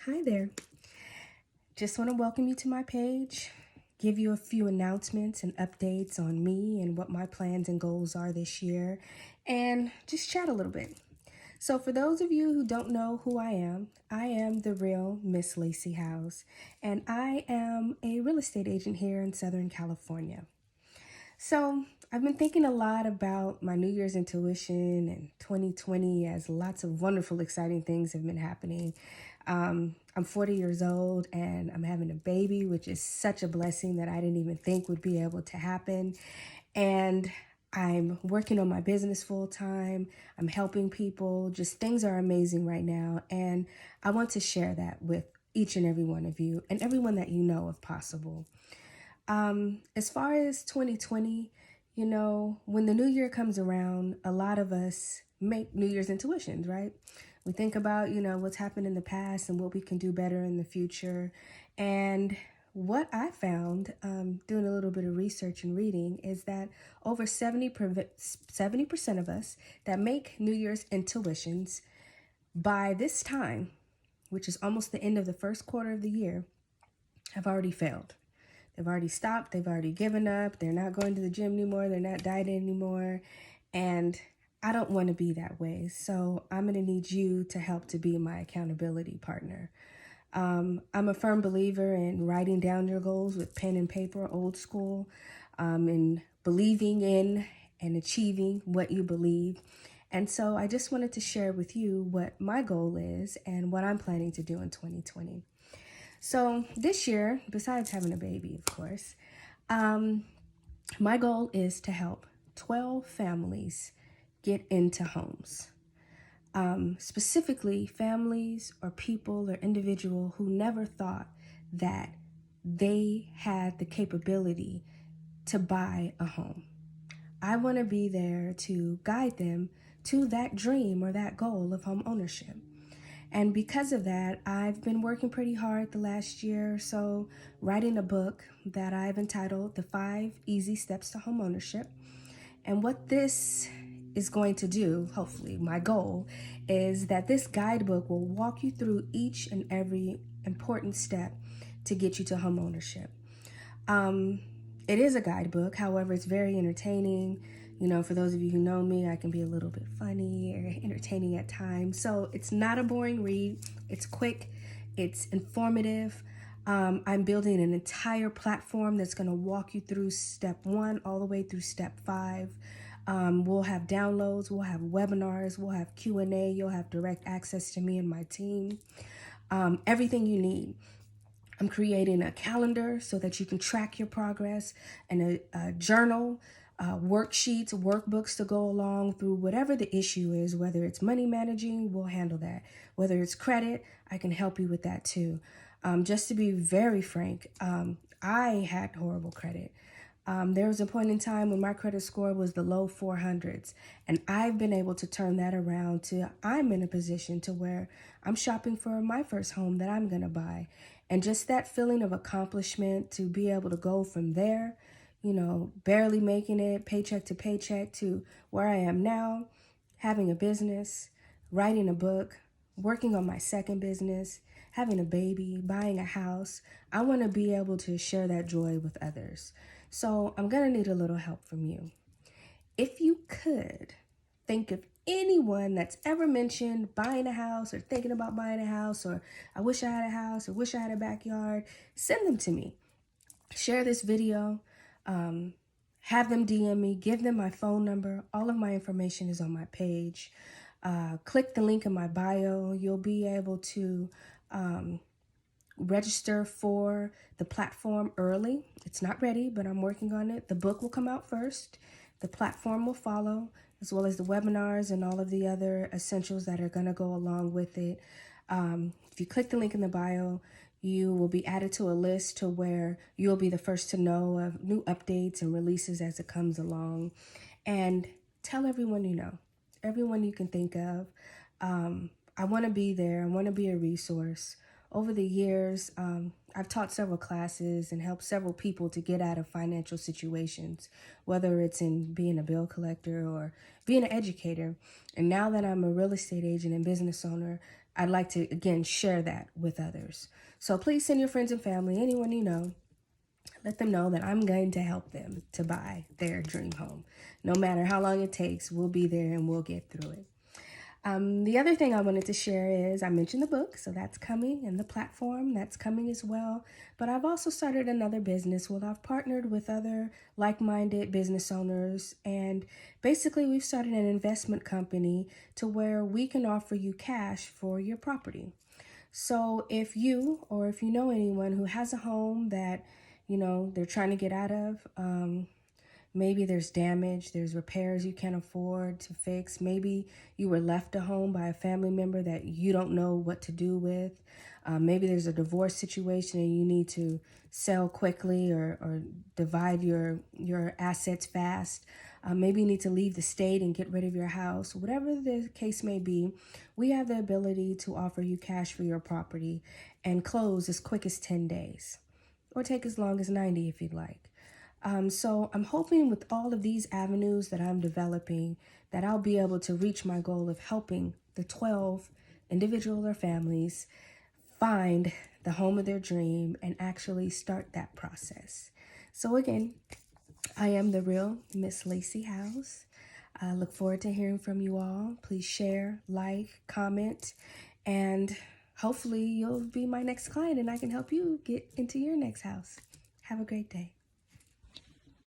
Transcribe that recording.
Hi there. Just want to welcome you to my page, give you a few announcements and updates on me and what my plans and goals are this year, and just chat a little bit. So, for those of you who don't know who I am the real Miss Lacey House, and I am a real estate agent here in Southern California. So, I've been thinking a lot about my New Year's intuition and 2020 as lots of wonderful, exciting things have been happening. I'm 40 years old and I'm having a baby, which is such a blessing that I didn't even think would be able to happen. And I'm working on my business full time. I'm helping people. Just things are amazing right now. And I want to share that with each and every one of you and everyone that you know if possible. As far as 2020, when the new year comes around, a lot of us make New Year's intuitions, right? We think about, what's happened in the past and what we can do better in the future. And what I found, doing a little bit of research and reading, is that over 70% of us that make New Year's intuitions by this time, which is almost the end of the first quarter of the year, have already failed. They've already stopped. They've already given up. They're not going to the gym anymore. They're not dieting anymore. And I don't want to be that way. So I'm going to need you to help to be my accountability partner. I'm a firm believer in writing down your goals with pen and paper, old school, and believing in and achieving what you believe. And so I just wanted to share with you what my goal is and what I'm planning to do in 2020. So this year, besides having a baby, of course, my goal is to help 12 families get into homes. Specifically, families or people or individual who never thought that they had the capability to buy a home. I want to be there to guide them to that dream or that goal of home ownership. And because of that, I've been working pretty hard the last year or so, writing a book that I've entitled The 5 Easy Steps to Homeownership. And what this is going to do, hopefully, my goal, is that this guidebook will walk you through each and every important step to get you to homeownership. It is a guidebook, however, it's very entertaining. For those of you who know me, I can be a little bit funny or entertaining at times. So it's not a boring read. It's quick. It's informative. I'm building an entire platform that's going to walk you through step 1 all the way through step 5. We'll have downloads. We'll have webinars. We'll have Q&A. You'll have direct access to me and my team. Everything you need. I'm creating a calendar so that you can track your progress, and a journal, worksheets, workbooks to go along through whatever the issue is. Whether it's money managing, we'll handle that. Whether it's credit, I can help you with that too. Just to be very frank, I had horrible credit. There was a point in time when my credit score was the low 400s, and I've been able to turn that around to I'm in a position to where I'm shopping for my first home that I'm going to buy. And just that feeling of accomplishment to be able to go from there, barely making it paycheck to paycheck to where I am now, having a business, writing a book, working on my second business, having a baby, buying a house. I want to be able to share that joy with others. So I'm going to need a little help from you. If you could think of anyone that's ever mentioned buying a house or thinking about buying a house, or I wish I had a house or wish I had a backyard, send them to me. Share this video. Have them DM me. Give them my phone number. All of my information is on my page. Click the link in my bio. You'll be able to register for the platform early. It's not ready, but I'm working on it. The book will come out first. The platform will follow, as well as the webinars and all of the other essentials that are going to go along with it. If you click the link in the bio, you will be added to a list to where you'll be the first to know of new updates and releases as it comes along. And tell everyone you know, everyone you can think of. I want to be there. I want to be a resource. Over the years, I've taught several classes and helped several people to get out of financial situations, whether it's in being a bill collector or being an educator. And now that I'm a real estate agent and business owner, I'd like to, again, share that with others. So please send your friends and family, anyone you know, let them know that I'm going to help them to buy their dream home. No matter how long it takes, we'll be there and we'll get through it. The other thing I wanted to share is I mentioned the book, so that's coming, and the platform, that's coming as well. But I've also started another business where I've partnered with other like-minded business owners, and basically we've started an investment company to where we can offer you cash for your property. So if you, or if you know anyone who has a home that, they're trying to get out of, maybe there's damage, there's repairs you can't afford to fix. Maybe you were left a home by a family member that you don't know what to do with. Maybe there's a divorce situation and you need to sell quickly or divide your assets fast. Maybe you need to leave the state and get rid of your house. Whatever the case may be, we have the ability to offer you cash for your property and close as quick as 10 days or take as long as 90 if you'd like. So I'm hoping with all of these avenues that I'm developing that I'll be able to reach my goal of helping the 12 individual or families find the home of their dream and actually start that process. So again, I am the real Miss Lacey House. I look forward to hearing from you all. Please share, like, comment, and hopefully you'll be my next client and I can help you get into your next house. Have a great day.